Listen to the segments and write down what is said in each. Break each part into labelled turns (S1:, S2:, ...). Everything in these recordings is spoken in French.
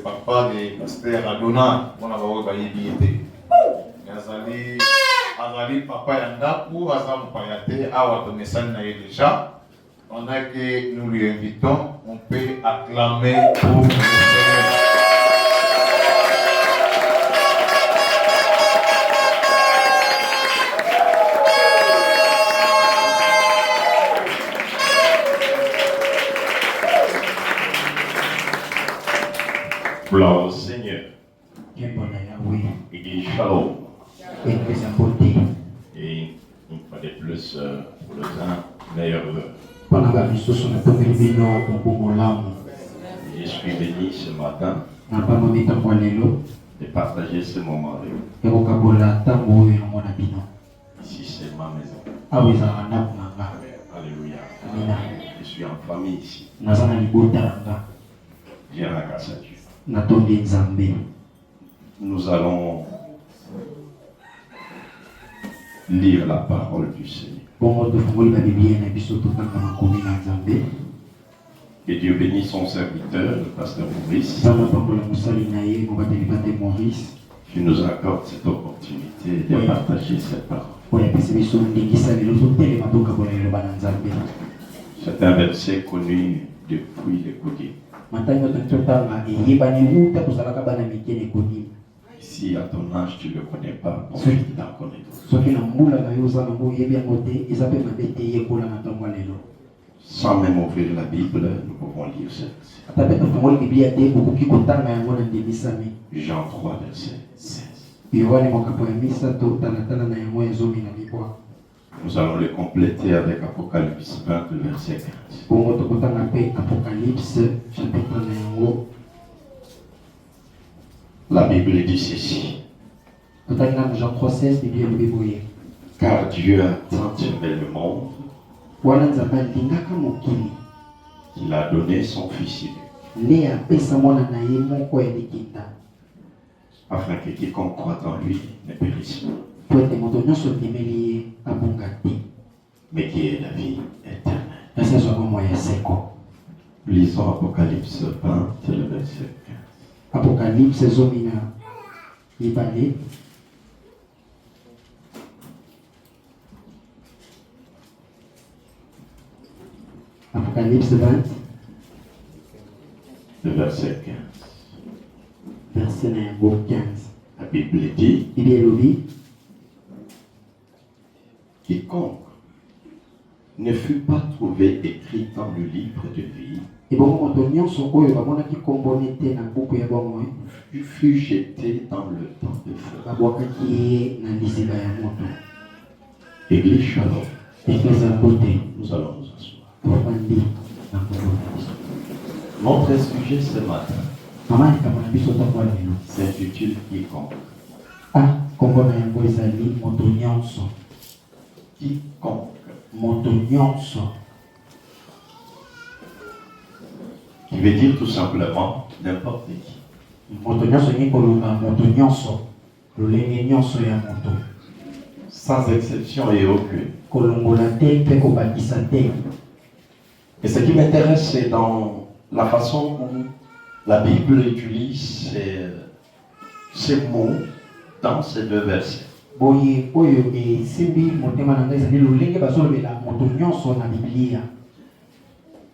S1: papa de pasteur Adona, on a vu baïbiété. Azali papa yandaku, azam payate, awa tomesan na déjà. On a que nous lui invitons, on peut acclamer pour le Seigneur.
S2: Gloire au Seigneur. Église Shalom. Et une fois de plus, pour le temps, meilleur heure. Je suis venu ce matin de partager ce moment avec vous. Ici, c'est ma maison. Alléluia. Je suis en famille ici. J'ai la grâce à Dieu. Nous allons lire la parole du Seigneur. Que Dieu bénisse son serviteur, le pasteur Maurice, qui nous accorde cette opportunité de partager cette parole. C'est un verset connu depuis les Codines. Si à ton âge tu ne le connais pas, on t'en connaît. Sans même ouvrir la Bible, nous pouvons lire ce verset. Jean 3, verset 16. Nous allons le compléter avec Apocalypse 20, verset 15. La Bible dit ceci. Car Dieu a tant aimé le monde qu'il a donné son Fils unique, afin que quiconque croit en lui ne périsse pas, mais qui ait la vie éternelle. Lisons Apocalypse 20, le verset 15.
S3: Apocalypse zomina ibale Apocalypse 20
S2: le verset 15.
S3: Verset 15.
S2: La Bible dit, quiconque ne fut pas trouvé écrit dans le livre de vie fut jeté dans le temps de feu. Église Shalom. Nous allons nous asseoir. Notre sujet ce matin s'intitule quiconque.
S3: Quiconque.
S2: Qui veut dire tout simplement n'importe qui. Sans exception et aucune. Et ce qui m'intéresse, c'est dans la façon où la Bible utilise ces mots dans ces deux versets.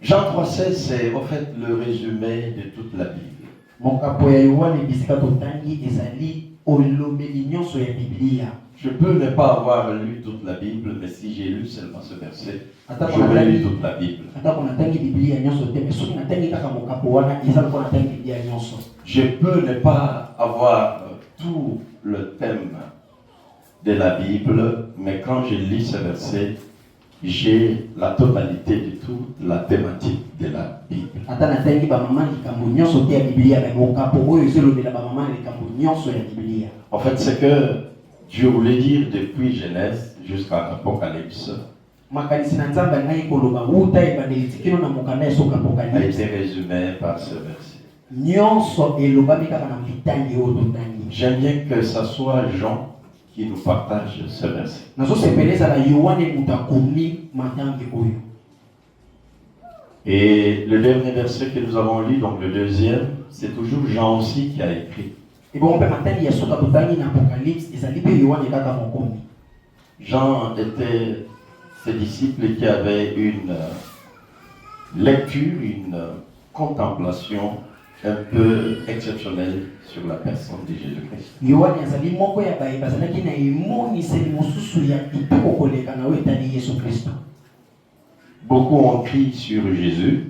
S2: Jean 3,16, c'est en fait le résumé de toute la Bible. Je peux ne pas avoir lu toute la Bible, mais si j'ai lu seulement ce verset, j'aurais lu toute la Bible. Je peux ne pas avoir tout le thème de la Bible, mais quand je lis ce verset, j'ai la totalité de toute la thématique de la Bible. En fait, c'est que Dieu voulait dire depuis Genèse jusqu'à Apocalypse a été résumé par ce verset. J'aime bien que ce soit Jean qui nous partage ce verset. Et le dernier verset que nous avons lu, donc le deuxième, c'est toujours Jean aussi qui a écrit.
S3: Et bon, on peut maintenant lire sur l'Apocalypse, et ça dit que Yohan est là mon commis.
S2: Jean était ces disciples qui avaient une lecture, une contemplation un peu exceptionnelle sur la personne de Jésus-Christ.
S3: Yohan azali moko ya baye bazalaki na emoniseli mosusu ya kitoko koleka na oyo etali Yesu Kristo.
S2: Beaucoup ont crié sur Jésus,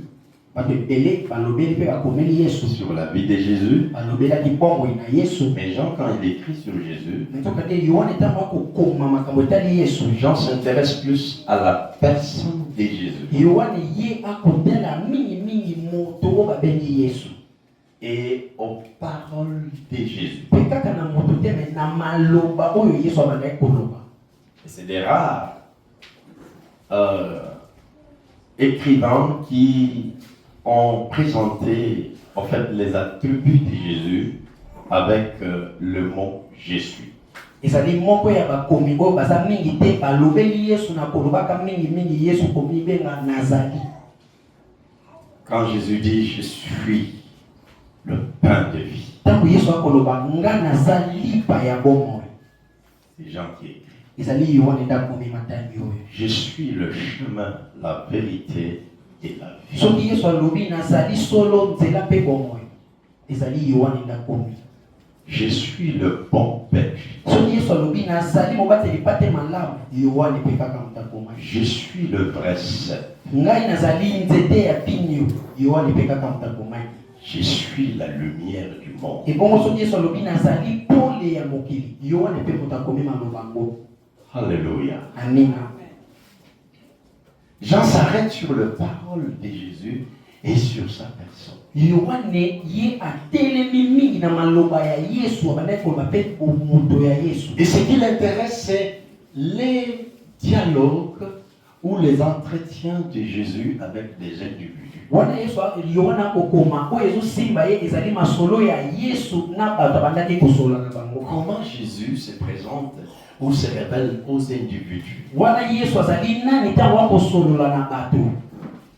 S3: Bato ebele balobeli mpe bakomeli Yesu,
S2: sur la vie de Jésus.
S3: balobelaki bomboi na Yesu.
S2: Mais Jean, quand il écrit sur Jésus,
S3: Mais soki te Yohan etango akokoma makambo etali Yesu,
S2: Jean s'intéresse plus à la personne de Jésus
S3: Yohan ye akotala mingi moto oyo babengi Yesu,
S2: et aux paroles de Jésus.
S3: mpe kaka na moto te me na maloba oyo Yesu abandaki koloba.
S2: Et c'est des rares écrivains qui ont présenté en fait les attributs de Jésus avec le mot je suis.
S3: Ezali moko ya bakomi oyo baza mingi te balobeli Yesu na kolobaka mingi Yesu komibenga nazali.
S2: Quand Jésus dit je suis le pain de vie,
S3: Tango Yesu akoloba nga nazali pa ya bomoi,
S2: c'est Jean qui écrit.
S3: ezali Yohan enda komema tani oyo.
S2: Je suis le chemin, la vérité et la vie.
S3: Soki Yesu alobi nazali solo nzela mpe bomoi, ezali Yohan enda komi.
S2: Je suis le bon berger.
S3: Soki Yesu alobi nazali mobateli pate malamu, Yohan mpe kaka mutakoma.
S2: Je suis le vrai cep.
S3: Ngai nazali nzete ya pinyo, Yohan mpe kaka mutakomaki.
S2: Je suis la lumière du monde.
S3: Ebongo soki Yesu alobi nazali pole ya mokili, Yohan mpe mutakomi maloba ngo.
S2: Alléluia.
S3: Amina.
S2: Jean s'arrête sur les paroles de Jésus et sur sa personne.
S3: Yohan ye atelemi mingi na maloba ya Yesu, abandaki koloba mpe moto ya Yesu.
S2: Et ce qui l'intéresse, c'est les dialogues ou les entretiens de Jésus avec des individus.
S3: Wana Yesu Yohan akokoma oyo ezosimba ye ezali masolo ya Yesu na bato abandaki kosolola na bango.
S2: Comment Jésus se présente ou se révèle aux individus.
S3: Wana Yesu azali nani ntango akosolola na bato.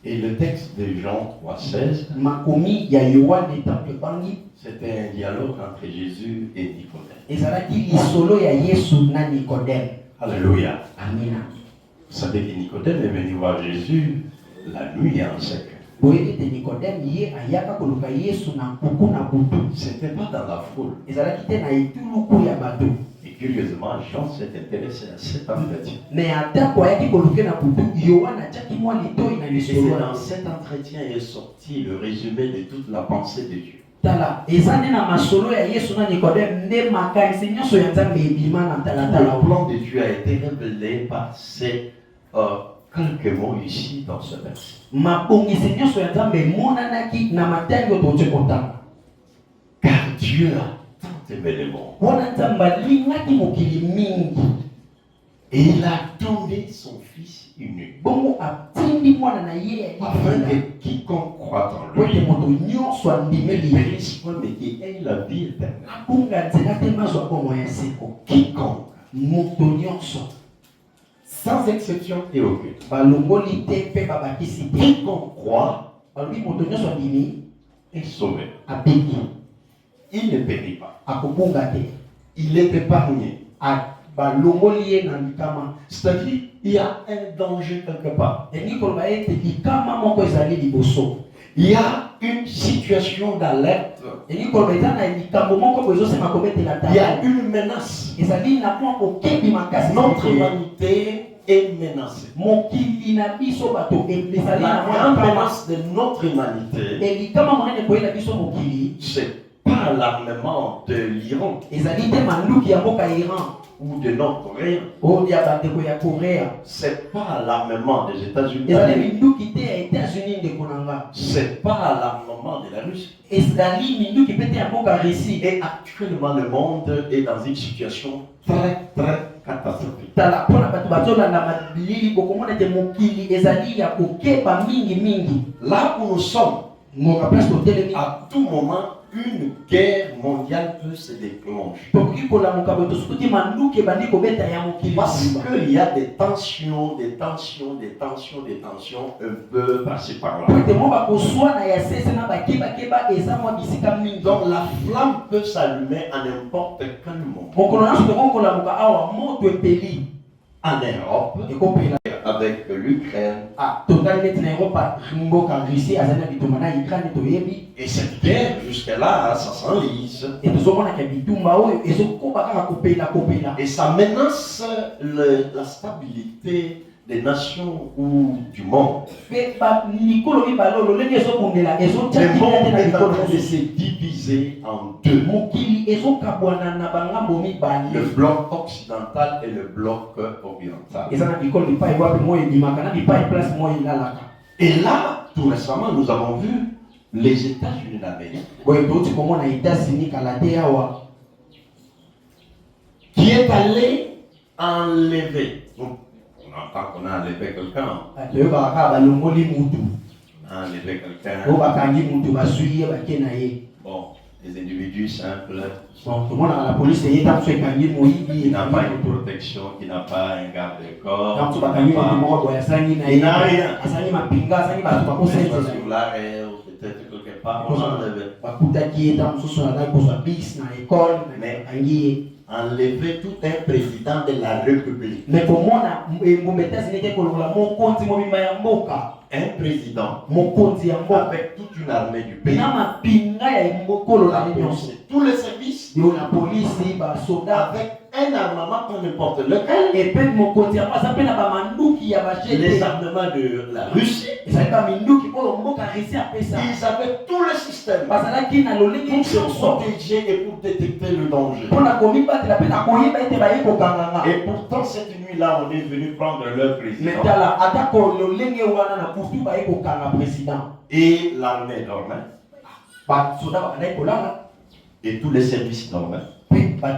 S2: Et le texte de Jean 3,16,
S3: makomi ya Yohan etampe bangi,
S2: c'était un dialogue entre Jésus et Nicodème.
S3: ezalaki lisolo ya Yesu na Nicodème.
S2: Alléluia.
S3: Amina.
S2: Vous savez que Nicodème est venu voir Jésus la nuit en secret.
S3: Boyebi te Nicodème ye ayaka koluka Yesu na mpuku na butu.
S2: C'était pas dans la foule.
S3: Ezalaki te na etuluku ya bato.
S2: Et curieusement, Jean s'est intéressé à cet entretien.
S3: Mais atako ayaki koluka na butu, Yohan atiaki mwa litoi na
S2: Et c'est
S3: lisolo.
S2: dans cet entretien est sorti le résumé de toute la pensée de Dieu.
S3: Tala ezane na masolo ya Yesu na Nicodème nde makanisi nyonso ya Nzambe ebima na talatala.
S2: Le plan de Dieu a été révélé par ces quelques mots ici dans ce verset.
S3: Mabongisi nyonso ya Nzambe emonanaki na matango totie kotanga.
S2: Car Dieu a tant aimé le monde.
S3: Wana Nzambe alingaki mokili mingi.
S2: Et il a donné son Fils unique.
S3: Bongo atindi mwana na ye
S2: Afin
S3: ya
S2: que quiconque croit en
S3: kwete
S2: lui
S3: moto nyonso
S2: ne
S3: andimeli
S2: périsse point, mais qu'il ait la vie éternelle.
S3: akunga nzela te mazwa bomo ya seko.
S2: Quiconque,
S3: Moto nyonso
S2: sans exception et aucune,
S3: balongoli te mpe babakisi te.
S2: quiconque croit
S3: Balobi moto nyonso andimi
S2: est sauvé.
S3: abeki,
S2: Il ne périt pas.
S3: akobunga te.
S2: Il est épargné.
S3: Balongoli ye na likama.
S2: C'est-à-dire, il y a un danger quelque part.
S3: Elingi koloba ete likama moko ezali liboso.
S2: Il y a une situation d'alerte.
S3: Elingi koloba eza na likambo moko boye ezosema kobetela
S2: Il y a
S3: tala.
S2: une menace.
S3: Ezali na mwa kokebi makasi.
S2: Notre humanité est menacée.
S3: Mokili na biso bato ezali
S2: La
S3: na mwa
S2: grande
S3: likama.
S2: menace de notre humanité,
S3: Elikama monene koyela biso mokili
S2: c'est pas l'armement de l'Iran
S3: ezali te manduki ya mboka Iran
S2: ou de Nord-Corée.
S3: oyo ya bandeko ya Korea.
S2: C'est pas l'armement des États-Unis.
S3: Ezali minduki te ya États-Unis ndeko na nga.
S2: C'est pas l'armement de la Russie.
S3: Ezali minduki pe te ya mboka Russie.
S2: Et actuellement, le monde est dans une situation très, très catastrophique.
S3: Tala mpona bato bazolanda mabilili bokomona ete mokili ezali ya kokeba mingi.
S2: Là où nous sommes,
S3: Moka place totelemi
S2: à tout moment, une guerre mondiale peut se déclencher. Parce qu'il y a des tensions un peu par-ci par-là. Donc la flamme peut s'allumer à n'importe quel moment. En Europe, avec l'Ukraine. Et cette guerre, jusque-là, ça s'enlise. Et ça menace la stabilité des nations ou du monde. Le monde est en train de se diviser en deux. Le bloc occidental et le bloc oriental. Et là, tout récemment, nous avons vu les États-Unis d'Amérique qui est allé enlever. On entend qu'on a enlevé quelqu'un. On a enlevé quelqu'un. Bon, les individus simples. Qui n'a pas une protection, qui n'a pas un garde-corps, il n'a rien. Sur l'arrêt, peut-être quelque part, on l'a enlevé. Mais enlever tout un président de la République. Un président avec toute une armée du pays. Tous les services avec un armement comme n'importe lequel. Les armements de la Russie. Ils avaient tous les systèmes pour se protéger et pour détecter le danger. Et pourtant cette nuit-là, on est venu prendre leur président. Et l'armée dormait. Et tous les services dormaient. Et toute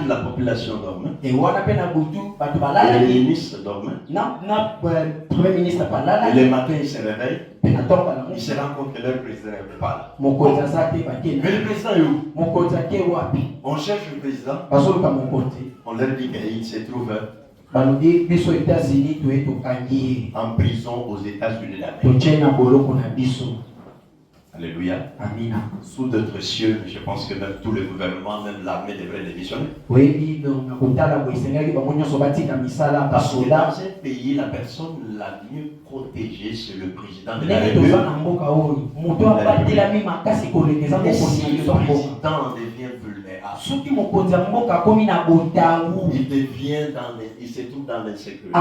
S2: la population dormait. Et les ministres dormaient. Et le matin, ils se réveillent. Ils se rendent compte que leur président n'est pas là. Mais le président est où? On cherche le président. On leur dit qu'il se trouve en prison aux États-Unis d'Amérique. Alléluia. Amina. Sous d'autres cieux, je pense que même tout le gouvernement, même l'armée devrait démissionner. Parce que dans un pays, la personne la mieux protégée, c'est le président de la République. Et si le président devient vulnérable, il se trouve dans l'insécurité.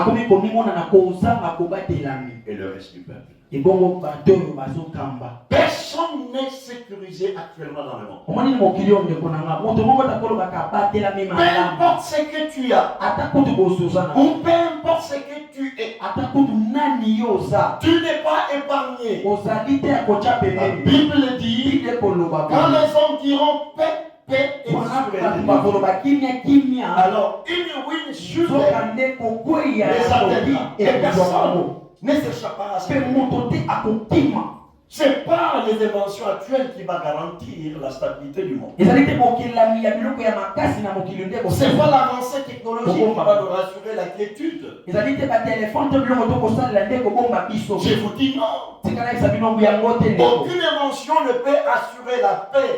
S2: Et le reste du peuple. Personne n'est sécurisé actuellement dans le monde. Peu importe ce que tu as, ou peu importe ce que tu es, tu n'es pas épargné. La Bible dit, quand les hommes diront paix, paix et sécurité, alors une ruine sur les atteindra. Et personne ne s'échappera à ça. C'est pas les inventions actuelles qui va garantir la stabilité du monde. C'est pas l'avancée technologique qui va nous rassurer la quiétude. Je vous dis non. Aucune invention ne peut assurer la paix.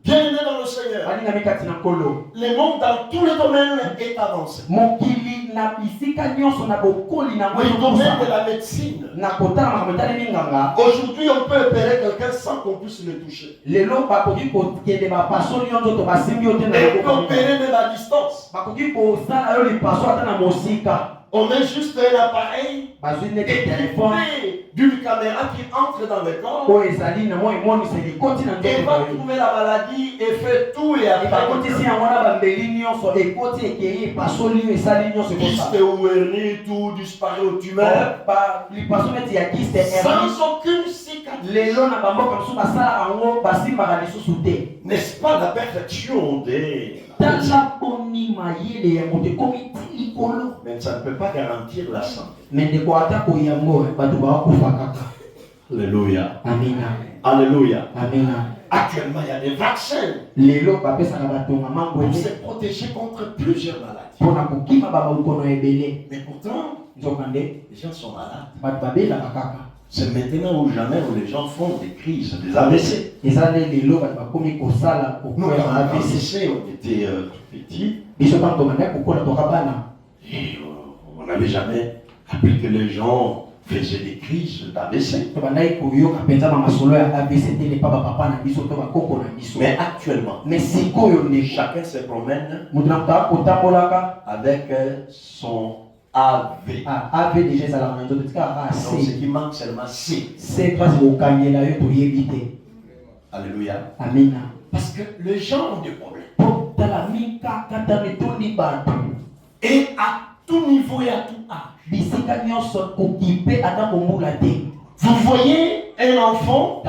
S2: Bien-aimé dans le Seigneur, le monde dans tous les domaines est avancé. Le domaine de la médecine. Aujourd'hui, on peut opérer quelqu'un sans qu'on puisse le toucher. Et on peut opérer même à distance. On met juste un appareil équipé d'une caméra qui entre dans le corps et va trouver la maladie et fait tout et après. Kyste ou hernie, tout disparaît au tumeur. Sans aucune cicatrice. N'est-ce pas la perfection de Mais ça ne peut pas garantir la santé. Alléluia.
S3: Amina.
S2: Alléluia.
S3: Amina.
S2: Actuellement, il y a des vaccins pour se protéger contre plusieurs maladies. Mais pourtant, les gens sont malades. C'est maintenant ou jamais où les gens font des crises, des AVC. Nous, quand AVC, on était tout petits. Et on n'avait jamais appris que les gens faisaient des crises d'AVC. Mais actuellement, chacun se promène avec son AV. Donc ce qui manque seulement C. Alléluia.
S3: Amina.
S2: Parce que les gens ont des problèmes. Et à tout niveau et à tout âge. Vous voyez un enfant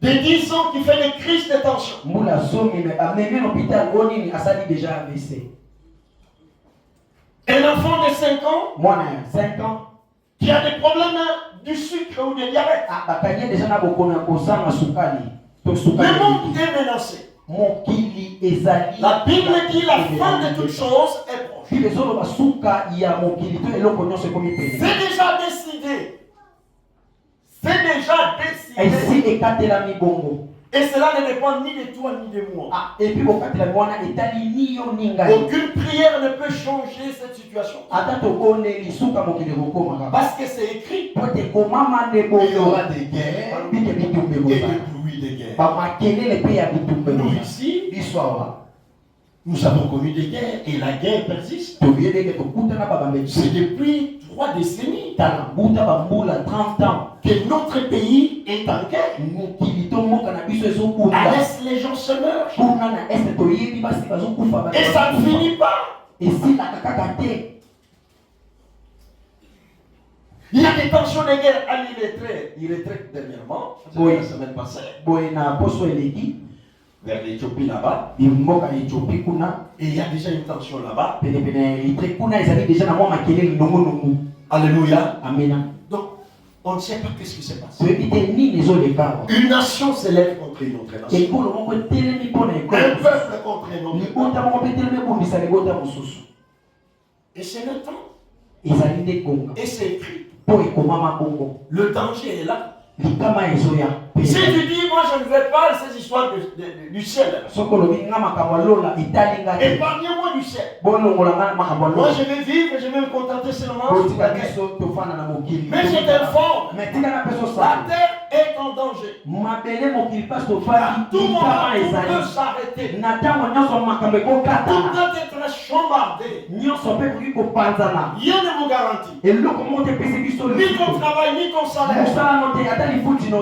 S2: de 10 ans qui fait des crises de tension. Un enfant de 5 ans qui a des problèmes du sucre ou du diabète. Le monde est menacé. La Bible dit la fin de toutes choses est proche. C'est déjà décidé. C'est déjà décidé. Et cela ne dépend ni de toi ni de moi. Aucune prière ne peut changer cette situation. Parce que c'est écrit. Il y aura des guerres et des bruits de guerre. Nous ici, nous avons connu des guerres et la guerre persiste. C'est depuis 3 décennies que notre pays est en guerre. À l'est, les gens se meurent. Et ça ne finit pas. Il y a des tensions de guerre à l'Érythrée dernièrement, la semaine passée, vers l'Éthiopie là-bas. Et il y a déjà une tension là-bas. Alléluia. Donc, on ne sait pas qu'est-ce qui se passe. Une nation s'élève contre une autre nation. Un peuple contre un autre. Et c'est le temps. Et c'est écrit. Le danger est là. Si tu dis, moi je ne veux pas ces histoires du ciel. Épargnez-moi du ciel. Moi je vais vivre, je vais me contenter seulement de la terre. Mais je t'informe, la terre est en danger. À tout moment, tout peut s'arrêter. Tout peut être chambardé. Rien ne vous garantit. Ni ton travail, ni ton salaire.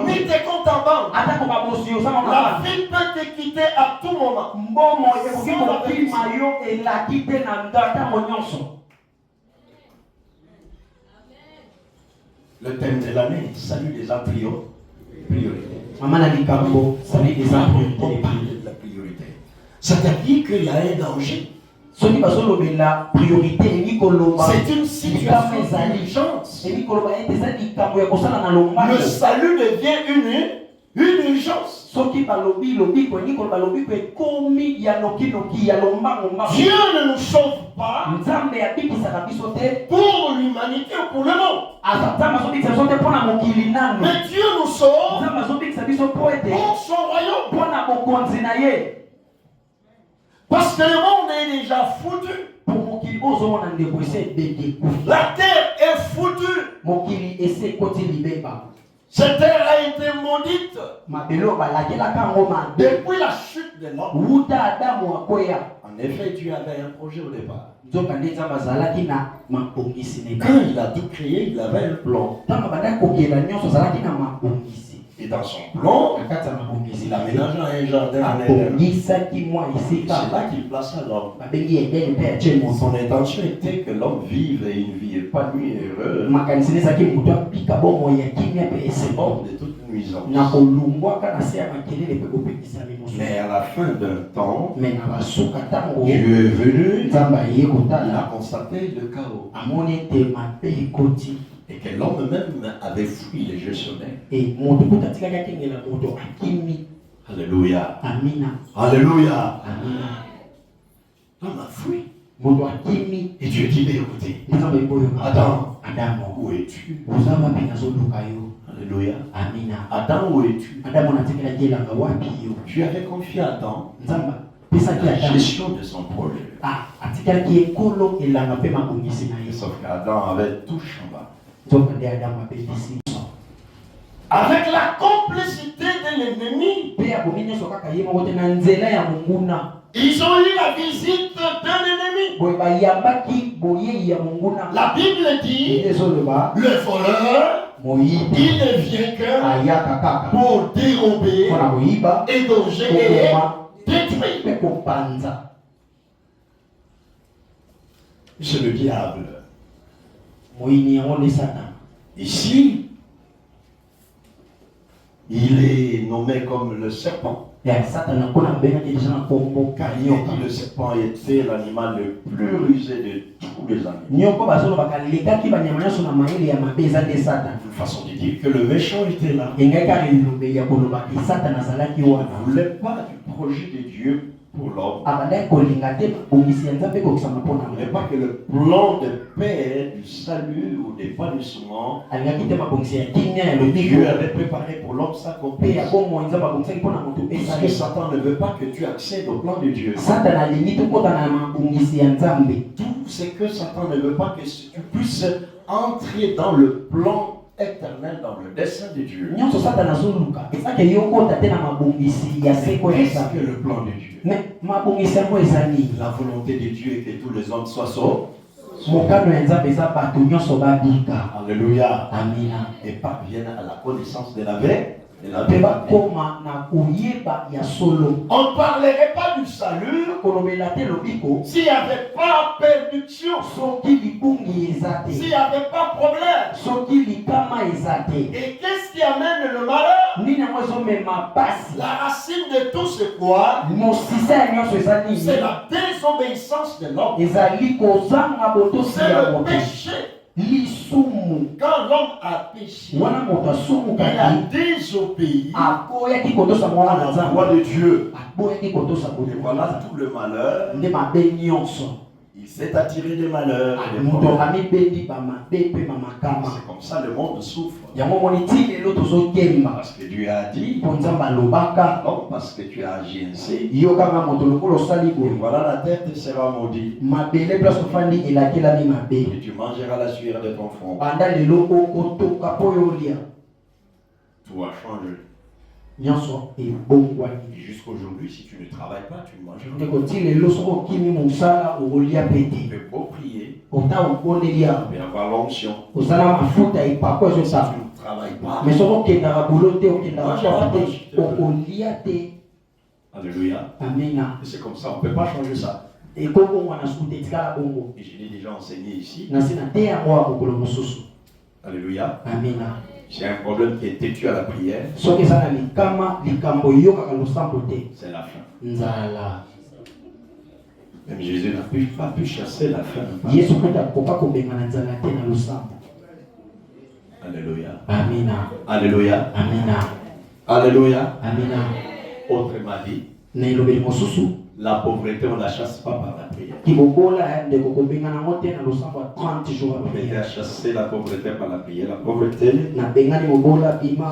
S2: Ni tes comptes en banque. La vie peut te quitter à tout moment. Le thème de l'année, salut des priorités. La priorité. C'est-à-dire qu'il y a un danger. C'est une situation d'urgence. Le salut devient une urgence. Dieu ne nous sauve pas pour l'humanité ou pour le monde. Mais Dieu nous sauve pour son royaume. Parce que le monde est déjà foutu. La terre est foutue. Cette terre a été maudite depuis la chute de l'homme. En effet, Dieu avait un projet au départ. Quand il a tout créé, il avait un plan. Et dans son plan, il a ménagé un jardin en Éden. Et c'est là qu'il plaça l'homme. Son intention était que l'homme vive une vie épanouie et heureuse. C'est hors de toute nuisance. Mais à la fin d'un temps, Dieu est venu, il a constaté le chaos. Et que l'homme même avait fui les jeux sonnés. Alléluia. Alléluia. L'homme a fui. Et Dieu dit, mais écoutez, Adam, où es-tu? Alléluia. Adam, où es-tu? Tu avais confié à Adam la gestion de son projet. Sauf qu'Adam avait tout chambardé. Avec la complicité de l'ennemi, ils ont eu la visite d'un ennemi. La Bible dit, le voleur, il ne vient que pour dérober, égorger et détruire. C'est le diable. Ici, il est nommé comme le serpent. Car le serpent était l'animal le plus rusé de tous les animaux. Une façon de dire que le méchant était là. Il ne voulait pas du projet de Dieu pour l'homme. Il ne voulait pas que le plan de paix, du salut ou d'épanouissement que Dieu avait préparé pour l'homme s'accomplisse. Parce que Satan ne veut pas que tu accèdes au plan de Dieu. Tout ce que Satan ne veut pas que tu puisses entrer dans le plan éternel, dans le dessein de Dieu. Qu'est-ce que le plan de Dieu? La volonté de Dieu est que tous les hommes soient sauvs. Alléluia. Et parviennent à la connaissance de la vérité. On ne parlerait pas du salut s'il n'y avait pas perdition, s'il n'y avait pas problème. Et qu'est-ce qui amène le malheur? La racine de tout c'est quoi? C'est la désobéissance de l'homme. C'est le péché. Quand l'homme a péché, il a désobéi à la voix de Dieu. Et voilà tout le malheur. Il s'est attiré des malheurs. C'est comme ça le monde souffre. Parce que Dieu a dit, non parce que tu as agi ainsi. Et voilà la terre te sera maudite. Et tu mangeras la sueur de ton front. Tout a changé. Et jusqu'à aujourd'hui, si tu ne travailles pas, tu ne mangeras pas. Tu peux beau prier, mais avoir l'onction. Si tu ne travailles pas, alléluia. Et c'est comme ça, on ne peut pas changer ça. Et je l'ai déjà enseigné ici. Alléluia. J'ai un problème qui est têtu à la prière. C'est la faim. Même Jésus n'a pas pu chasser la faim. Alléluia. Alléluia. Alléluia. Autrement dit, la pauvreté, on ne la chasse pas par la prière. Mais à chasser la pauvreté par la prière. La pauvreté,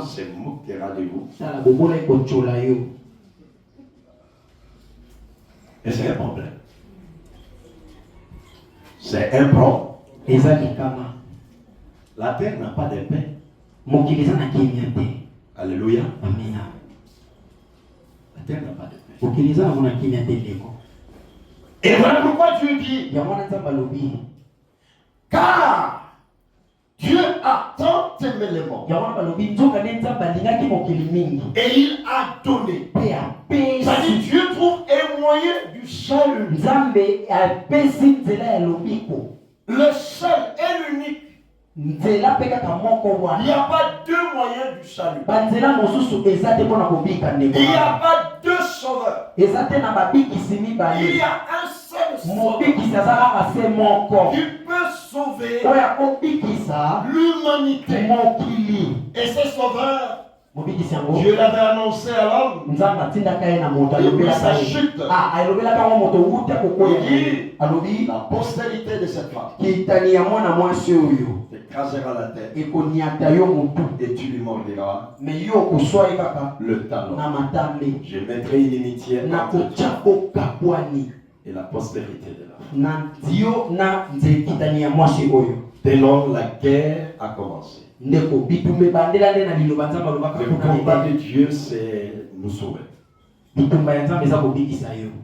S2: c'est moquera de vous. Et c'est un problème. C'est un problème. La terre n'a pas de pain. Alléluia. La terre n'a pas de pain. Et voilà pourquoi Dieu dit, car Dieu a tant aimé
S4: aimé les morts. Et il a donné. C'est-à-dire Dieu trouve un moyen du salut. Le seul et l'unique. Il n'y a pas deux moyens du salut. Il n'y a pas deux sauveurs. Il y a un seul sauveur qui peut sauver l'humanité. Et ce sauveur, Dieu l'avait annoncé à l'homme. Il s'achète. Il dit, la postérité de cette femme t'écrasera la tête et tu lui mordiras le talon. Je mettrai une inimitié entre toi et la postérité de la femme. Dès lors, la guerre a commencé. Le combat de Dieu, c'est nous sauver.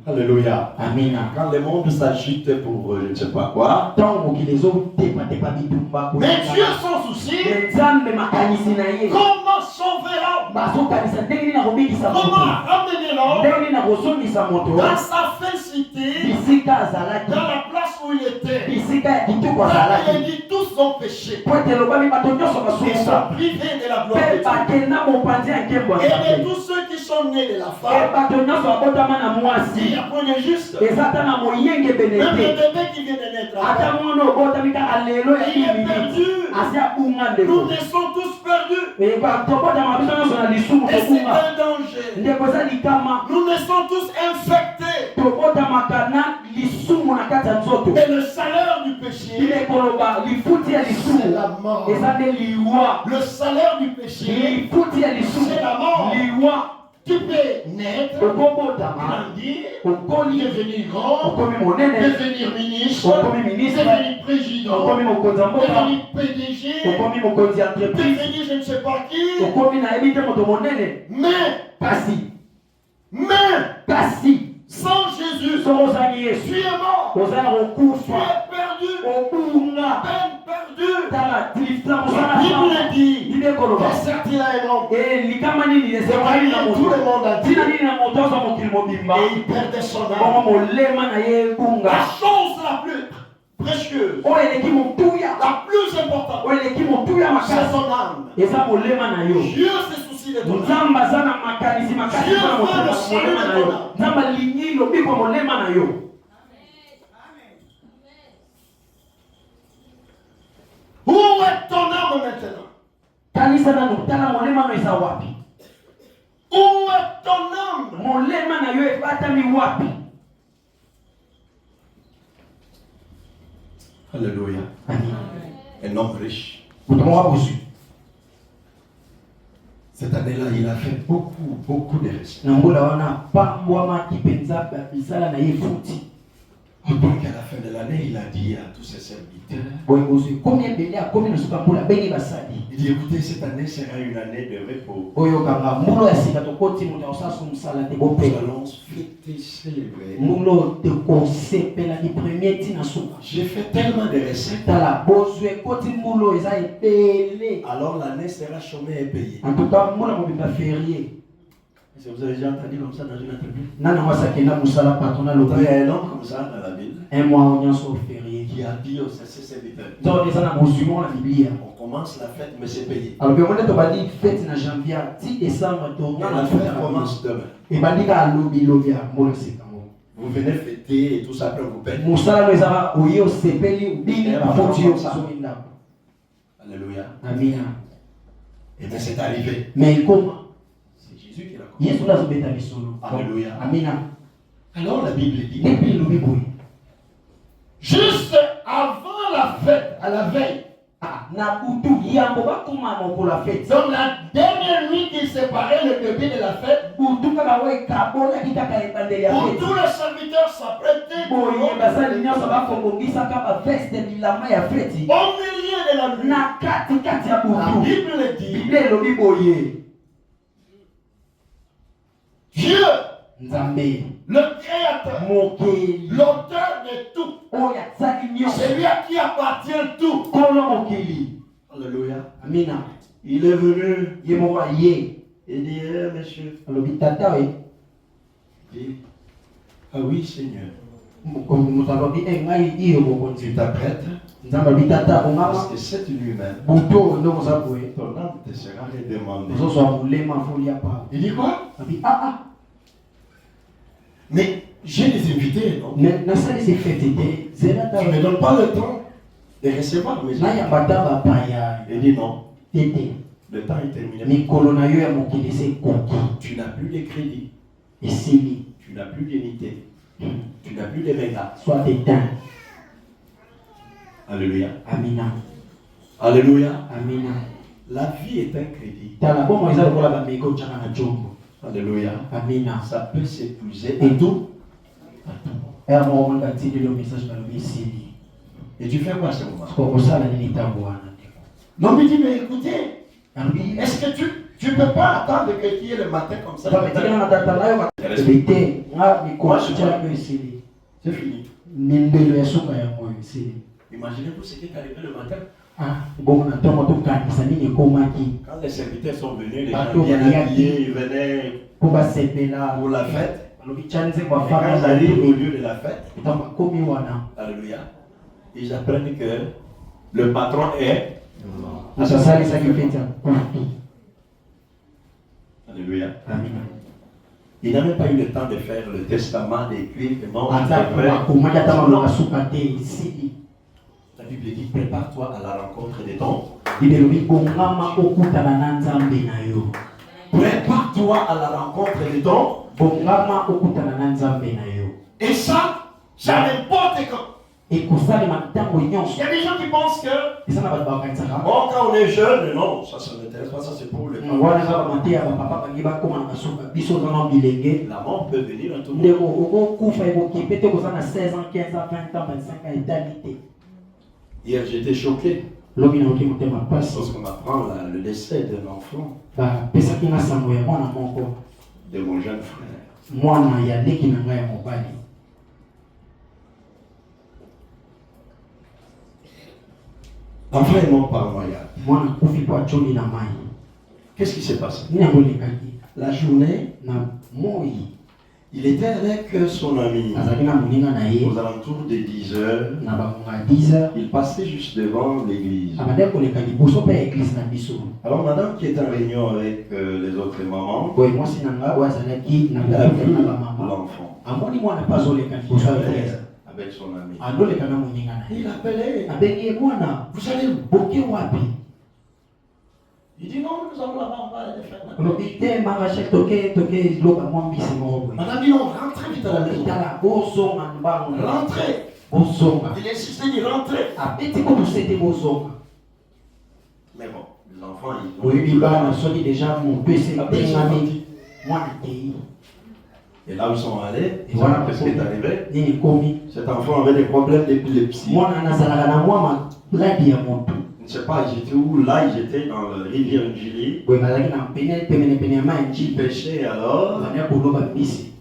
S4: Alléluia.
S3: Amina.
S4: Quand le monde s'agite pour je ne sais pas quoi, mais Dieu son souci, comment sauver l'homme? Comment amener l'homme dans sa félicité, dans la place où il était? Il dit tous ont péché et sont privés de la gloire de Dieu. Et de tous ceux qui sont nés de la femme, il n'y a point de juste. Même le bébé qui vient de naître, il est perdu. Nous naissons tous perdus. Et c'est un danger. Nous naissons tous infectés. Et le salaire du péché, c'est la mort. Le salaire du péché, c'est la mort. Tu peux naître, grandir, devenir grand, devenir ministre, devenir président, devenir PDG, devenir je ne sais pas qui. Mais sans Jésus, tu es mort, tu es perdu, peine perdue. La Bible dit que sortira un homme tout le monde entier et il perdait son âme. La chose la plus précieuse, la plus importante, c'est son âme. Dieu se soucie de ton âme. Dieu veut le salut de ton âme. Où est ton âme maintenant? Où est ton âme? Alléluia. Un homme riche. Cette année-là, il a fait beaucoup de restes. Donc à la fin de l'année, il a dit à tous ses serviteurs, il dit écoutez, cette année sera une année de repos. Nous allons fêter, célébrer. J'ai fait tellement de recettes. Alors l'année sera chômée et payée. Est-ce que vous avez déjà entendu comme ça dans une entreprise? Il y a un homme comme ça dans la ville qui a dit aux serviteurs, on commence la fête mais c'est payé. La fête commence demain. Vous venez fêter et tout ça, après vous payez. Alléluia.
S3: Amina.
S4: Et bien c'est arrivé.
S3: Mais comment?
S4: C'est Jésus qui l'a commencé. Alléluia.
S3: Amina.
S4: Alors la Bible dit, juste avant la fête, à la veille, donc la dernière nuit qu'il séparait le début de la fête, où tous les serviteurs s'apprêtaient au milieu de la nuit. La Bible dit, Dieu, le créateur, l'auteur de tout, c'est lui à qui appartient tout.
S3: Alléluia. Amina.
S2: Il est venu.
S3: Ye moko aye.
S2: Il dit, eh, monsieur.
S3: Alobi tata
S2: Il dit, ah oui, Seigneur.
S3: moto alobi ngai iyo mokonzi.
S2: Tu t'apprêtes.
S3: Nzambe alobi tata
S2: Parce
S3: ongama
S2: que cette nuit même,
S3: buto ndo moza boye.
S2: ton âme te sera redemandée.
S3: Ozozwa molema folia pa.
S2: Il dit quoi?
S3: Abi ah.
S2: Mais j'ai des invités, non?
S3: Nasali se fête te. Zela ta.
S2: Tu ne me donnes pas le temps de recevoir mes
S3: Na ya bata ba paya.
S2: Il dit non.
S3: Tete.
S2: Le temps est terminé.
S3: Mikolo na yo ya mokili se koki.
S2: Tu n'as plus de crédit.
S3: Esili.
S2: Tu n'as plus d'unité. Tu n'as plus de regards.
S3: Soit éteint.
S2: Alléluia.
S3: Amina.
S2: Alléluia.
S3: Amina.
S2: La vie est un crédit.
S3: Tala bomo eza lokola ba meko tshaka na jombo.
S2: Alléluia.
S3: Amina.
S2: Ça peut s'épuiser
S3: Et
S2: à tout.
S3: Era mo manga tindi le message ba lobi esili.
S2: Et tu fais quoi à ce moment?
S3: Ko kosala nini tango wana?
S2: L'homme me dit, mais écoutez,
S3: Alobi
S2: est-ce que tu ne peux pas attendre que tu aies le matin comme ça?
S3: ba metikana na tata na yo ba. Bite nga mikolo tshaka ko esili.
S2: C'est fini.
S3: Mindelo ya suka ya moyo esili.
S2: Imaginez-vous ce qui est arrivé le matin.
S3: Ah, bon na tomo to kanisa nini komaki.
S2: Quand les serviteurs sont venus, les
S3: Bateau
S2: gens bien
S3: Mariaki.
S2: habillés, ils venaient
S3: Ko ba sepela.
S2: pour la fête.
S3: Alobi chanze kwa
S2: Et quand
S3: fana
S2: ils arrivent au lieu de la fête,
S3: Tama komi wana.
S2: alléluia, ils apprennent que le patron est.
S3: Asasali sa kifeta.
S2: Alléluia.
S3: Amina.
S2: Il n'a même pas eu le temps de faire le testament, d'écrire que non, c'est
S3: Ata
S2: vrai.
S3: kumaka tama na suka te esili.
S2: La Bible dit, prépare-toi à la rencontre de ton.
S3: Bibelobi bongama okutana na nzambe na yo.
S2: Prépare-toi à la rencontre de ton.
S3: Bongama okutana na nzambe na yo.
S2: Et ça n'importe quand.
S3: Ekosalema ntango
S2: Il
S3: nyonso.
S2: y a des gens qui pensent que,
S3: Eza na bato bakanisaka.
S2: bon, quand on est jeune, non, ça ne m'intéresse pas, ça c'est pour les parents.
S3: Wana kaka mate ya bapapa bangi bakoma na basuka biso zana bilenge.
S2: La mort peut venir à tout le monde.
S3: Ndeko okokufa ekoki te kozana 16 ans, 15 ans, 20 ans, 25 ans etalité.
S2: Hier, j'étais choqué
S3: Lobi na oki motema pasi.
S2: lorsqu'on apprend le décès d'un enfant
S3: Bapesaki nga sango ya mwana moko.
S2: de mon jeune frère.
S3: Mwana ya leki na ngai ya mobali.
S2: L'enfant est mort par noyade.
S3: Mwana kufi po acholi na mai.
S2: Qu'est-ce qui s'est passé?
S3: Nini yango elekaki?
S2: La journée,
S3: Na moi
S2: il était avec son ami.
S3: azalaki na moninga na ye
S2: Aux alentours de 10 heures,
S3: na bangonga 10 heures.
S2: il passait juste devant l'église.
S3: Abandaki koleka liboso mpe ya eglise na biso.
S2: Alors, madame qui est en réunion avec les autres mamans,
S3: Boye mwasi na nga oyo azalaki na
S2: il a vu
S3: na bamama.
S2: l'enfant.
S3: Amoni mwana mpe azoleka liboso ya eglise.
S2: Avec son ami.
S3: Andoleka na moninga na ye.
S2: Il appelait.
S3: Abengi ye mwana,
S2: Vous allez où?
S3: boke wapi?
S2: Il dit non, nous allons là-bas, on va aller faire la
S3: Lobi te marache toke loba mwa mbisi moko boye.
S2: Madame dit non, rentrez vite à la maison.
S3: Tala bozonga mbango.
S2: Rentrez.
S3: Bozonga.
S2: Il insistait, il rentrait.
S3: Abeti ko musete bozonga.
S2: Mais bon, les enfants, ils
S3: Boyebi bana soki déjà moto ese
S2: Après, ils sont
S3: tengami
S2: partis.
S3: mwana tei.
S2: Et là où ils sont allés,
S3: Et voilà
S2: qu'est-ce qui est arrivé?
S3: Nini komi.
S2: Cet enfant avait des problèmes d'épilepsie.
S3: Mwana nazalaka na mwa maladi ya moto.
S2: Je ne sais pas, ils étaient où? Là, ils étaient dans la rivière Njili.
S3: Boye bazalaki na pene ya mai ya
S2: Ils
S3: njipe.
S2: pêchaient alors.
S3: Bazalaki koloba mbisi.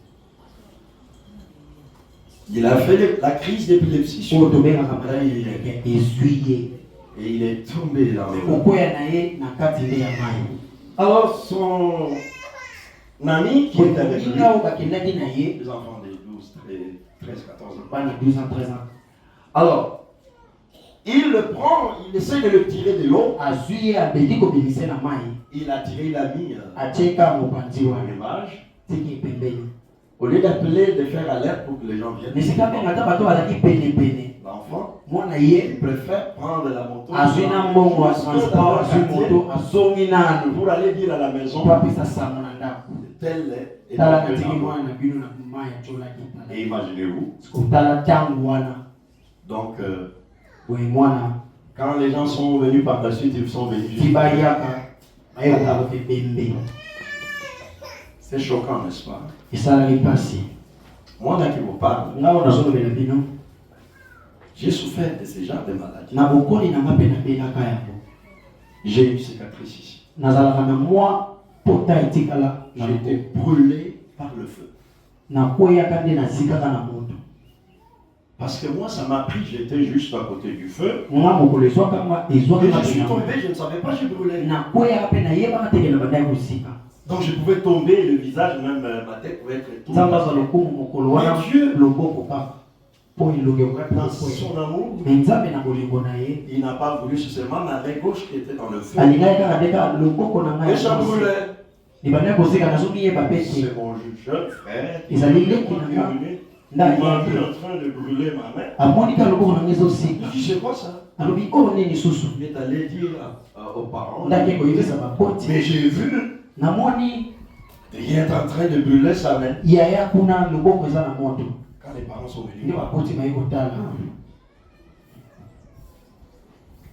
S2: Il a fait la crise d'épilepsie.
S3: Oyo tobengaka maladi ya ezwi ye.
S2: Et il est tombé dans les eaux.
S3: Kokwea na ye na kati nde ya mai.
S2: Alors, son ami qui était avec lui,
S3: Moninga oyo bakendaki na ye
S2: les enfants de 12, 13, 14 ans.
S3: bana 12 ans, 13 ans.
S2: Alors, il le prend, il essaie de le tirer de l'eau.
S3: Azwi ye abeki kobimisa na mai.
S2: Il a tiré, il a mis
S3: Atieka mopanzi
S2: en
S3: wana.
S2: image.
S3: Tiki pembeni.
S2: Au lieu d'appeler, de faire alerte pour que les gens viennent,
S3: Esika mpe ngata bato bazalaki pene.
S2: l'enfant,
S3: Mwana ye
S2: il préfère prendre la moto
S3: azwi na mbongo ya transport, azwi moto, azongi nanu.
S2: pour aller dire à la maison
S3: Po apesa sango na ndako.
S2: tel est
S3: Tala
S2: le
S3: natiki
S2: enfant.
S3: mwana na bino na mai ya cholaki tala.
S2: Et imaginez-vous,
S3: Kotala ntango wana.
S2: donc
S3: Boye mwana
S2: quand les gens sont venus par la suite, ils sont venus.
S3: ti bayaka ayokaka mpe pembe.
S2: C'est choquant, n'est-ce pas?
S3: Esalaki mpasi.
S2: Moi, là qui vous parle,
S3: Ngawo nazolobela bino.
S2: j'ai souffert de ce genre de maladie.
S3: Na bokoli na nga mpe nabelaka yango.
S2: J'ai une cicatrice ici.
S3: Nazalaka na mwa pota etikala na
S2: J'ai été
S3: loboko.
S2: brûlé par le feu.
S3: Nakweyaka nde nazikaka na moto.
S2: Parce que moi, ça m'a pris, j'étais juste à côté du feu.
S3: Moi, mokolo ezwaka moi
S2: Et
S3: ezwaka
S2: je suis tombé, je ne savais pas, je brûlais.
S3: na koya pe na yeba te na banda kusika.
S2: Donc je pouvais tomber, le visage, même ma tête pouvait être tout.
S3: Nzamba za lokumu mokolo wana
S2: Dieu,
S3: loboko papa. Po iloge kwa
S2: dans
S3: po.
S2: son amour,
S3: Mais nzambe na bolingo na ye.
S2: il n'a pas voulu, c'est seulement ma main gauche qui était dans le feu.
S3: Alingai kaka deka loboko na ngai.
S2: Et ça brûlait.
S3: Libanda kozika na zomi yeba pe te.
S2: C'est mon jeune frère.
S3: Ezali leki na
S2: Il
S3: nga.
S2: m'a vu en train de brûler ma main.
S3: Amonika loboko na ngai ezosika.
S2: Je dis, c'est quoi ça?
S3: Alobi o nini susu.
S2: Il est allé dire aux parents.
S3: Ndake koyebisa bapoti.
S2: Mais j'ai vu,
S3: Namoni
S2: il est en train de brûler sa main.
S3: yaya kuna loboko eza na moto.
S2: Quand les parents sont venus.
S3: Ndio bapoti mai kotala.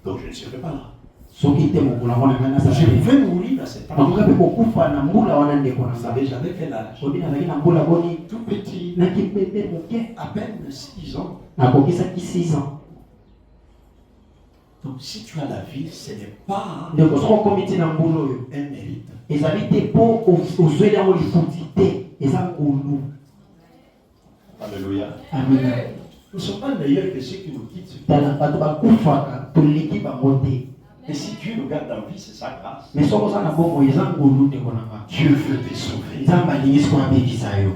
S2: Donc je ne serai pas là.
S3: Soki te mokolo mwana ngana sa.
S2: Je vais mourir à cet âge.
S3: Makoka pe kokufa na mbula wana ndeko na
S2: Vous
S3: sabe.
S2: savez, j'avais quel âge?
S3: Obi nazaki na mbula boni
S2: Tout petit,
S3: na kibebe moke.
S2: à peine 6 ans.
S3: Nakokisaki 6 ans.
S2: Donc si tu as la vie, ce n'est pas
S3: Ndeko soko komiti na mbula oyo.
S2: un mérite.
S3: Ezali te po ozweli yango lifuti te. Eza ngolu.
S2: Alléluia.
S3: Amina.
S2: Nous ne sommes pas meilleurs que ceux qui nous quittent.
S3: Tala bato bakufaka toleki bango te.
S2: Et si Dieu nous garde en vie, c'est sa grâce.
S3: Mais soko oza na bongo eza ngolu ndeko na nga.
S2: Dieu veut te sauver.
S3: Nzambe alingi siko abebisa yo.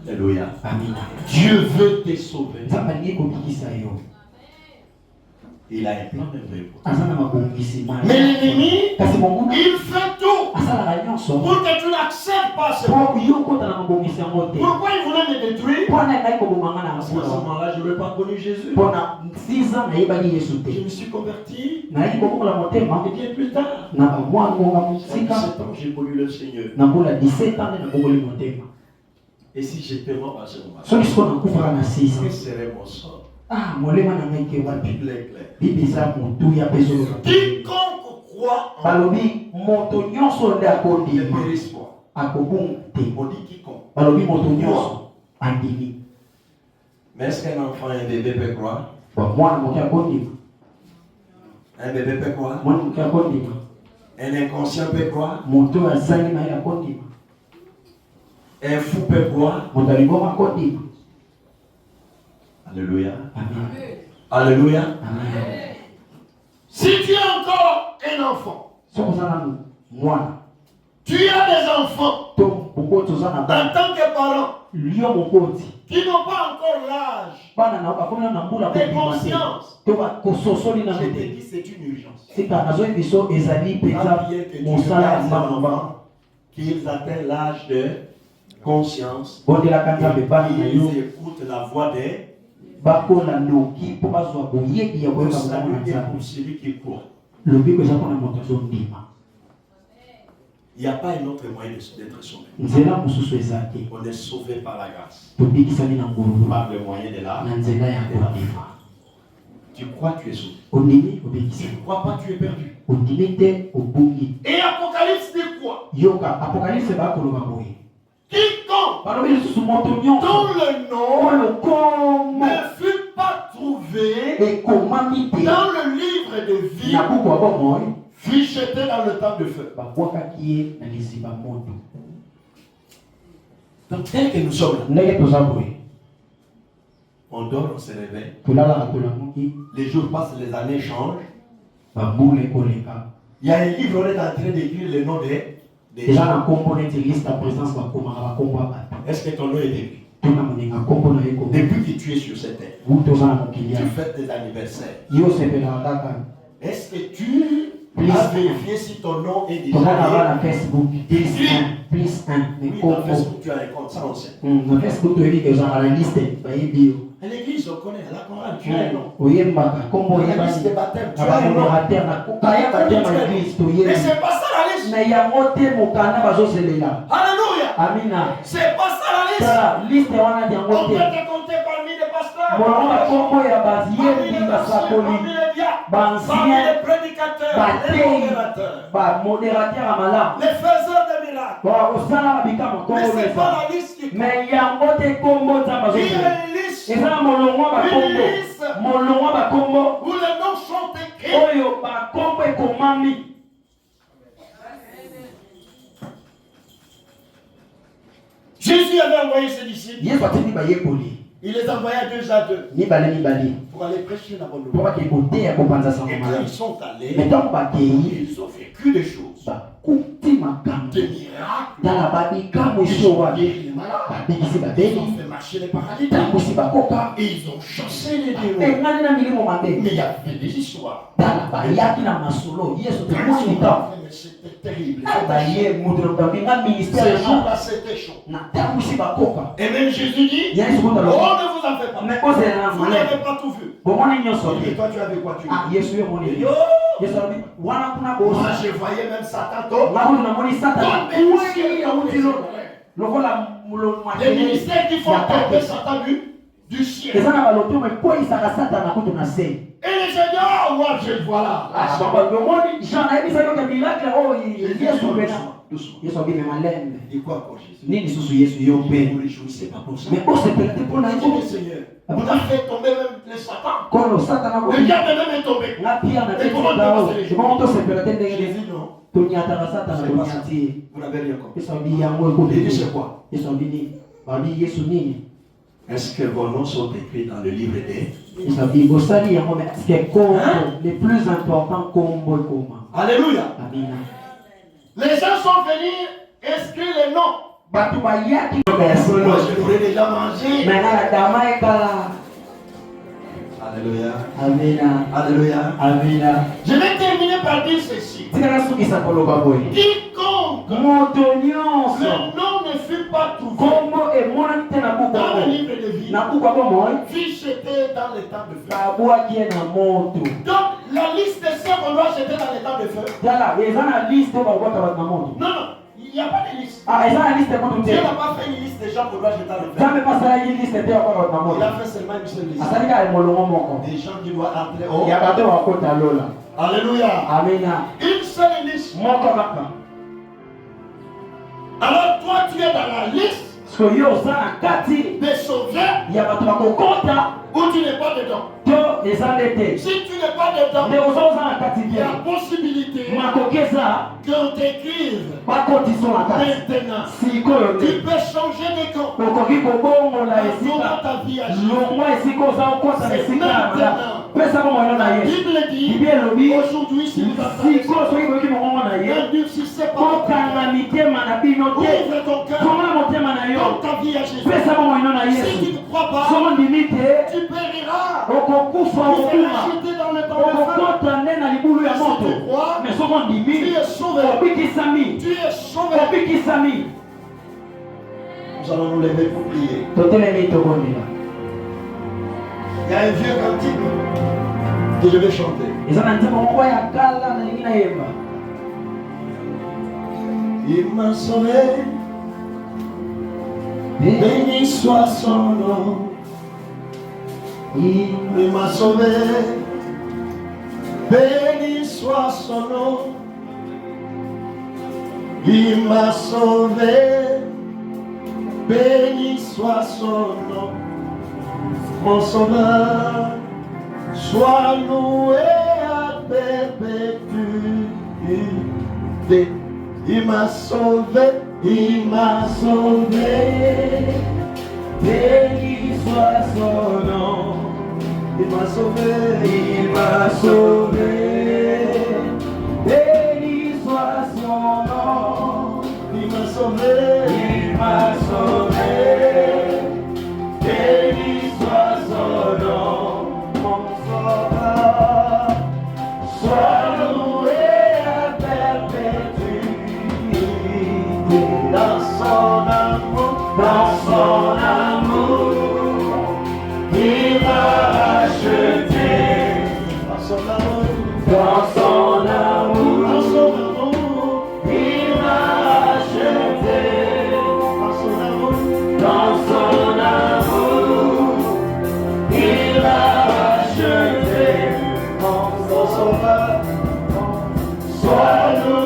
S2: Alléluia.
S3: Amina.
S2: Dieu veut te sauver.
S3: Nzambe alingi kobikisa yo.
S2: Il a un plan merveilleux.
S3: Aza na mabongisi mali.
S4: Mais l'ennemi,
S3: Kasi monguna
S4: il fait tout
S3: asalaka nyonso
S4: pour que tu n'acceptes pas ce
S3: po yo kota na mabongisi yango te.
S4: Pourquoi il voulait me détruire?
S3: Mpona ngai kobomanga na
S2: À ce
S3: mabula.
S2: moment-là, je n'ai pas connu Jésus.
S3: Mpona 6 ans nayebaki yesu
S2: Je
S3: te.
S2: me suis converti.
S3: Nayi kobokola motema
S2: Et bien plus tard,
S3: na bamwa ngonga
S2: à
S3: mosika
S2: 17 ans, j'ai connu le Seigneur.
S3: na mbula 17 ans nde nabokoli motema.
S2: Et si j'étais mort à ce moment-là,
S3: Soki siko nakufaka na 6
S2: quel
S3: ans.
S2: serait mon sort?
S3: Ah, molema na ngai ke wapi.
S2: Bible est claire.
S3: Bible eza motuya mpe ezoloba.
S4: Quiconque croit en
S3: Balobi moto nyonso nde
S2: Ne
S3: akondima
S2: périsse pas.
S3: akobunga te.
S2: On dit quiconque.
S3: Balobi moto nyonso andimi.
S2: Mais est-ce qu'un enfant, un bébé peut croire?
S3: Mwana moke akondima.
S2: Un bébé peut croire?
S3: Mwana moke akondima.
S2: Un inconscient peut croire?
S3: Moto azangi mayele akondima.
S2: Un fou peut croire?
S3: Moto alingoma akondima.
S2: Alléluia.
S3: Amen.
S2: Alléluia.
S3: Amen.
S4: Si tu es encore un enfant,
S3: Soko oza nanu mwana
S4: tu as des enfants
S3: to mokoti oza na
S4: en
S3: bana
S4: tant que parent
S3: lio mokoti
S4: qui n'ont pas encore l'âge
S3: bana na bakomi na mbula
S4: de
S3: kobima te
S4: conscience.
S3: to bakososoli na
S2: Je te
S3: te
S2: dis, c'est une urgence.
S3: sika nazoyi biso ezali
S2: Pas
S3: mpenza
S2: bien que tu
S3: mosala ya
S2: regardes ces
S3: mbamba
S2: enfants qu'ils atteignent l'âge de conscience.
S3: bondelaka nzambe bana na yo
S2: Ils écoutent la voix des
S3: bakola noki mpo bazwa boyebi ya
S2: pour
S3: koyeba bongo na
S2: salut et
S3: nzambe
S2: pour celui qui croit.
S3: lobiko eza mpona moto azondima
S2: Il n'y a pas un autre moyen d'être sauvé.
S3: nzela mosusu eza te
S2: On est sauvé par la grâce.
S3: tobikisami na ngolu
S2: Par le moyen de la.
S3: na nzela ya kondima
S2: Tu crois, tu es sauvé.
S3: ondimi
S2: Tu
S3: obikisi
S2: ne crois pas, tu es perdu.
S3: ondimi te obungi
S4: Et Apocalypse dit quoi?
S3: yoka apokalipse bakoloba boye
S4: Quiconque
S3: balobi lisusu moto nyonso
S4: dont le nom
S3: oyo komo
S4: ne fut pas trouvé
S3: ekomami te
S4: dans le livre de vie
S3: na buku ya bomoi
S4: fut jeté dans le temps de feu.
S3: babwakaki ye na liziba moto
S2: Donc, tel que nous sommes là,
S3: ndenge toza boye
S2: on dort, on se réveille.
S3: tolalaka tolamuki
S2: Les jours passent, les années changent.
S3: bambula ekoleka
S2: Il y a un livre, on est en train d'écrire le nom des
S3: eza
S2: gens.
S3: na nkombo neti liste ya présence bakomaka bakombo ya bato
S2: Est-ce que ton nom est écrit?
S3: tuna moninga nkombo na ye komi
S2: Depuis que tu es sur cette terre,
S3: wu toza na mokili
S2: tu
S3: ya
S2: fêtes tes anniversaires.
S3: yo osepelaka kaka
S2: Est-ce que tu as vérifié si ton nom est
S3: tomonaka
S2: déjà
S3: na facebook plus 1
S2: Oui, dans
S3: mekombo
S2: Facebook, tu as un compte, ça on sait.
S3: na facebook toyebi ke ozalaka na liste bayebi yo
S2: À l'église, on connaît, à la chorale, tu as un nom.
S3: oyembaka nkombo
S2: À la liste
S3: oyebani
S2: de baptême, tu
S3: na
S2: as un nom.
S3: bamodérateur na kaya batema église
S4: Mais
S3: toyebi
S4: c'est pas ça la liste.
S3: me yango te mokanda bazoselela
S4: Alléluia.
S3: amina
S4: C'est pas ça la liste.
S3: tala liste wana ti yango
S4: On peut
S3: te
S4: te compter parmi les pasteurs,
S3: molongo bakombo ya
S4: parmi
S3: bayebi
S4: les anciens,
S3: basakoli
S4: parmi les diacres, parmi
S3: bancien
S4: les prédicateurs, les
S3: batei
S4: modérateurs,
S3: bamodérateur ya malamu
S4: les faiseurs de miracles.
S3: osala babikama
S4: Mais
S3: nkombo
S4: c'est pas
S3: eza
S4: la liste qui compte.
S3: me yango te nkombo nzambe
S4: Il y
S3: azosela
S4: a une liste
S3: eza na molongo ya bakombo molongo ya bakombo
S4: où les noms sont écrits.
S3: oyo bakombo ekomami
S4: Jésus avait envoyé ses disciples.
S3: yesu atindi bayekoli
S4: Il les envoya 2 à 2 pour aller prêcher la bonne nouvelle. Et quand ils sont allés, ils ont vécu des choses, des miracles. Ils ont guéri les malades. Ils ont fait marcher les paralytiques. Et ils ont chassé les démons. Mais il y avait des histoires. C'était terrible. Ces jours-là, c'était chaud. Et même Jésus dit, oh, ne vous en faites pas. Vous n'avez pas tout vu. Et toi, tu avais quoi? Tu moi, je voyais même Satan les ministères qui font tomber Satan du ciel. Et les gens disent, oh, moi, je le vois là. Et quoi encore Jésus? Vous ne réjouissez pas pour ça. Mais Seigneur, on a fait tomber même les Satan. Le diable même est tombé. Et comment on peut passer les jours? Jésus, non. Vous n'avez rien compris. Il dit c'est quoi? Est-ce que vos noms sont écrits dans le livre des... Les plus importants. Alléluia. Les gens sont venus inscrire les noms. Moi, je voulais déjà manger. Alléluia. Alléluia. Je vais terminer par dire ceci. Quiconque le nom ne fut pas trouvé dans le livre de vie fut jeté dans les temps de feu. Donc la liste des saints qu'on doit jeter dans les temps de feu. Non. Il n'y a pas de liste. Dieu n'a pas fait une liste des gens qu'on doit jeter dans le feu. Il a fait seulement une seule liste. Des gens qui doivent entrer au... Alléluia. Une seule liste. Alors toi tu es dans la liste des sauveurs ou tu n'es pas dedans. Si tu n'es pas dedans, il y a la possibilité qu'on t'écrive maintenant. Tu peux changer de camp. Comment ta vie agit? C'est maintenant. La Bible dit aujourd'hui si vous attendez, n'endurcissez pas votre cœur. Ouvre ton cœur. Donne ta vie à Jésus. Si tu ne crois pas, tu périras. Tu seras jeté dans le temps de feu. Mais si tu crois, tu es sauvé. Tu es sauvé. Nous allons nous lever pour prier. Il y a un vieux cantique que je vais chanter. Il m'a sauvé, béni soit son nom. Il m'a sauvé, béni soit son nom. Il m'a sauvé, béni soit son nom. Mon sauveur, sois loué à perpétuité. Il m'a sauvé, béni soit son nom. Il m'a sauvé, béni soit son nom. Il m'a sauvé, béni soit son nom. Mon sauveur, sois loué à perpétuité. Dans son amour, il m'a racheté. Dans son amour, il m'a racheté. Dans son amour, il m'a racheté. Mon sauveur, sois loué.